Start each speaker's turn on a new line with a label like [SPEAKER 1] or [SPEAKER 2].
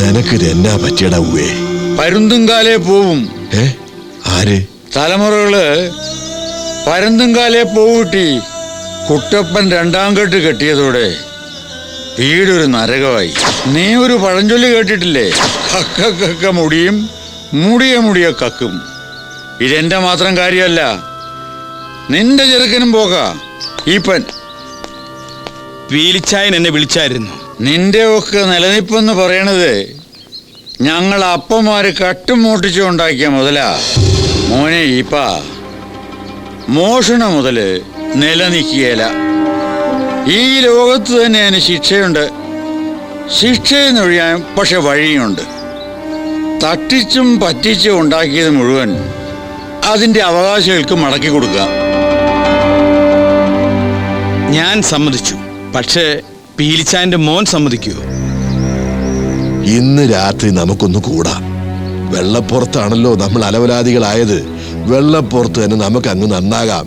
[SPEAKER 1] നിനക്കിത് എന്നാ പറ്റിയടാ ഉവേ?
[SPEAKER 2] പരുന്തുംകാലേ പോവും.
[SPEAKER 1] ആര്?
[SPEAKER 2] തലമുറകള് പരുന്തുംകാലേ പോവൂട്ടി. കുട്ടപ്പൻ രണ്ടാം കെട്ട് കെട്ടിയതോടെ വീടൊരു നരകമായി. നീ ഒരു പഴഞ്ചൊല്ലി കേട്ടിട്ടില്ലേ? കക്ക കക്ക മുടിയും മുടിയ മുടിയ കക്കും. ഇതെന്റെ മാത്രം കാര്യമല്ല, നിന്റെ ചെറുക്കനും പോകാ ഈപ്പൻ.
[SPEAKER 3] പീലിച്ചായൻ എന്നെ വിളിച്ചായിരുന്നു.
[SPEAKER 2] നിന്റെ ഒക്കെ നിലനിപ്പെന്ന് പറയണത് ഞങ്ങൾ അപ്പന്മാര് കട്ടും മോട്ടിച്ചും ഉണ്ടാക്കിയ മുതലാ. മോനെ ഈപ്പ, മോഷണ മുതല് നിലനിൽക്കുകയില്ല. ഈ ലോകത്ത് തന്നെ അതിന് ശിക്ഷയുണ്ട്. ശിക്ഷയെന്നൊഴിയാൻ പക്ഷെ വഴിയുണ്ട്. തട്ടിച്ചും പറ്റിച്ചും ഉണ്ടാക്കിയത് മുഴുവൻ അതിന്റെ അവകാശികൾക്ക് മടക്കി കൊടുക്കുക.
[SPEAKER 3] ഞാൻ സമ്മതിച്ചു. പക്ഷേ പീലിച്ചായന്റെ മോൻ സമ്മതിക്കുമോ?
[SPEAKER 1] ഇന്ന് രാത്രി നമുക്കൊന്ന് കൂടാം. വെള്ളപ്പുറത്താണല്ലോ നമ്മൾ അലവലാദികളായത്. വെള്ളപ്പുറത്ത് തന്നെ നമുക്ക് അങ്ങ് നന്നാകാം.